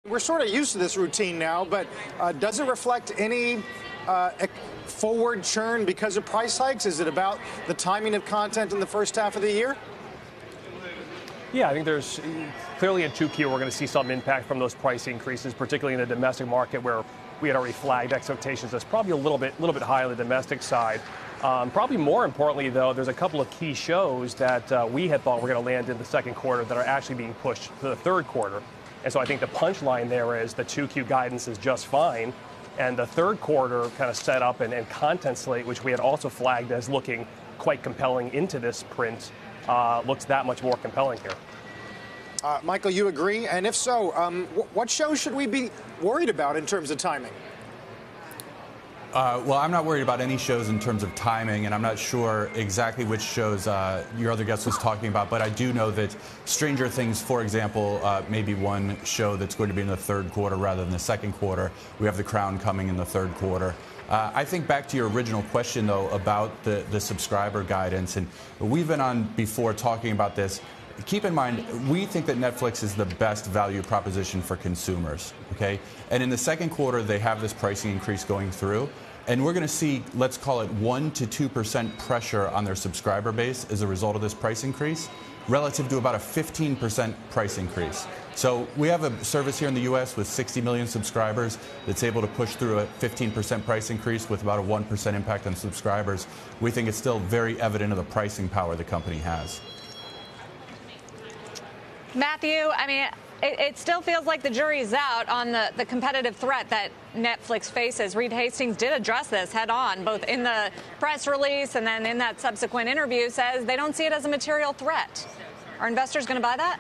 We're sort of used to this routine now, but does it reflect any forward churn because of price hikes? Is it about the timing of content in the first half of the year? Yeah, I think there's clearly in 2Q we're going to see some impact from those price increases, particularly in the domestic market where we had already flagged expectations that's probably a little bit high on the domestic side. Probably more importantly, though, there's a couple of key shows that we had thought were going to land in the second quarter that are actually being pushed to the third quarter. And so I think the punchline there is the 2Q guidance is just fine. And the third quarter kind of set up and content slate, which we had also flagged as looking quite compelling into this print, looks that much more compelling here. Michael, you agree? And if so, what shows should we be worried about in terms of timing? Well, I'm not worried about any shows in terms of timing, and I'm not sure exactly which shows your other guest was talking about, but I do know that Stranger Things, for example, may be one show that's going to be in the third quarter rather than the second quarter. We have The Crown coming in the third quarter. I think back to your original question, though, about the subscriber guidance, and we've been on before talking about this. Keep in mind, we think that Netflix is the best value proposition for consumers, okay? And in the second quarter, they have this pricing increase going through, and we're going to see, let's call it 1% to 2% pressure on their subscriber base as a result of this price increase, relative to about a 15% price increase. So we have a service here in the U.S. with 60 million subscribers that's able to push through a 15% price increase with about a 1% impact on subscribers. We think it's still very evident of the pricing power the company has. Matthew, I mean, it still feels like the jury's out on the competitive threat that Netflix faces. Reed Hastings did address this head on, both in the press release and then in that subsequent interview, says they don't see it as a material threat. Are investors going to buy that?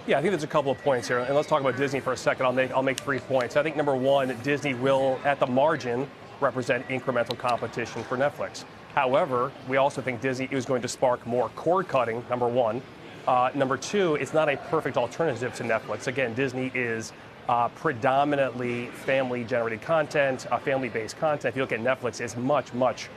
Yeah, I think there's a couple of points here. And let's talk about Disney for a second. I'll make 3 points. I think number one, Disney will, at the margin, represent incremental competition for Netflix. However, we also think Disney is going to spark more cord cutting, number one. Number two, it's not a perfect alternative to Netflix. Again, Disney is predominantly family-generated content, family-based content. If you look at Netflix, it's much, much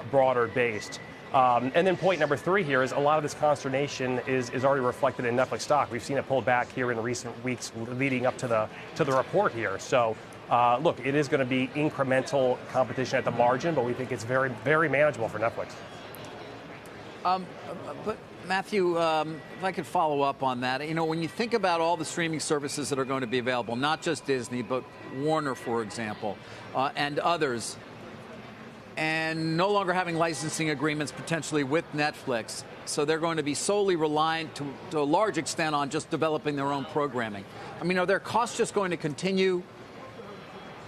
broader based. And then point number three here is a lot of this consternation is already reflected in Netflix stock. We've seen it pull back here in recent weeks leading up to the report here. So, look, it is going to be incremental competition at the margin, but we think it's very, very manageable for Netflix. But Matthew, if I could follow up on that, you know, when you think about all the streaming services that are going to be available, not just Disney, but Warner, for example, and others, and no longer having licensing agreements potentially with Netflix, so they're going to be solely reliant to a large extent on just developing their own programming. I mean, are their costs just going to continue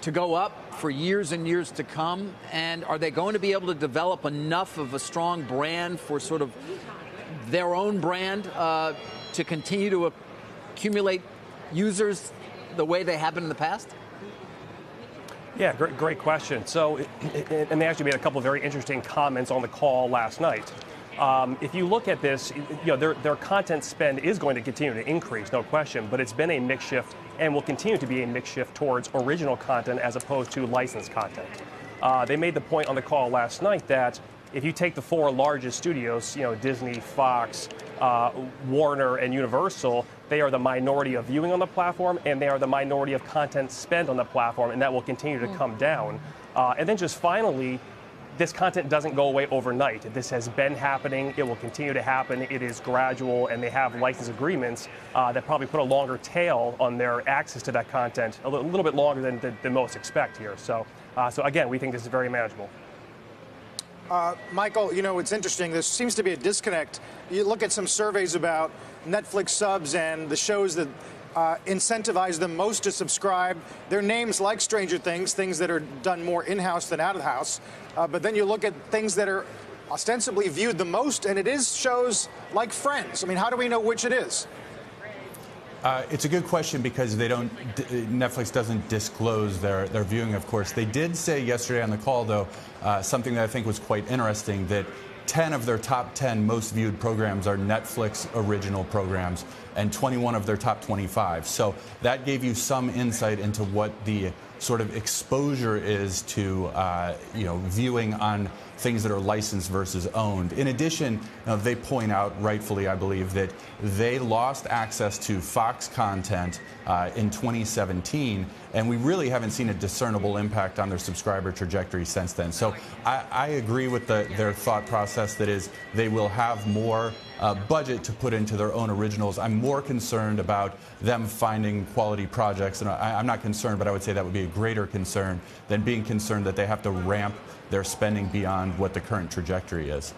to go up for years and years to come? And are they going to be able to develop enough of a strong brand for sort of their own brand to continue to accumulate users the way they have been in the past? Yeah, great question. So, and they actually made a couple of very interesting comments on the call last night. If you look at this, you know, their content spend is going to continue to increase, no question, but it's been a mix shift and will continue to be a mix shift towards original content as opposed to licensed content. They made the point on the call last night that if you take the four largest studios, you know, Disney, Fox, Warner, and Universal, they are the minority of viewing on the platform, and they are the minority of content spent on the platform, and that will continue to come down. And then just finally, this content doesn't go away overnight. This has been happening. It will continue to happen. It is gradual, and they have license agreements that probably put a longer tail on their access to that content, a little bit longer than most expect here. So again, we think this is very manageable. Michael, you know, it's interesting. There seems to be a disconnect. You look at some surveys about Netflix subs and the shows that incentivize them most to subscribe. They're names like Stranger Things, things that are done more in-house than out of the house. But then you look at things that are ostensibly viewed the most, and it is shows like Friends. I mean, how do we know which it is? It's a good question because Netflix doesn't disclose their viewing, of course. They did say yesterday on the call, though, something that I think was quite interesting, that 10 of their top 10 most viewed programs are Netflix original programs, and 21 of their top 25. So that gave you some insight into what the sort of exposure is to viewing on things that are licensed versus owned. In addition, they point out, rightfully I believe, that they lost access to Fox content in 2017, and we really haven't seen a discernible impact on their subscriber trajectory since then. So I agree with their thought process, that is, they will have more budget to put into their own originals. I'm more concerned about them finding quality projects, and I'm not concerned, but I would say that would be a greater concern than being concerned that they have to ramp their spending beyond what the current trajectory is.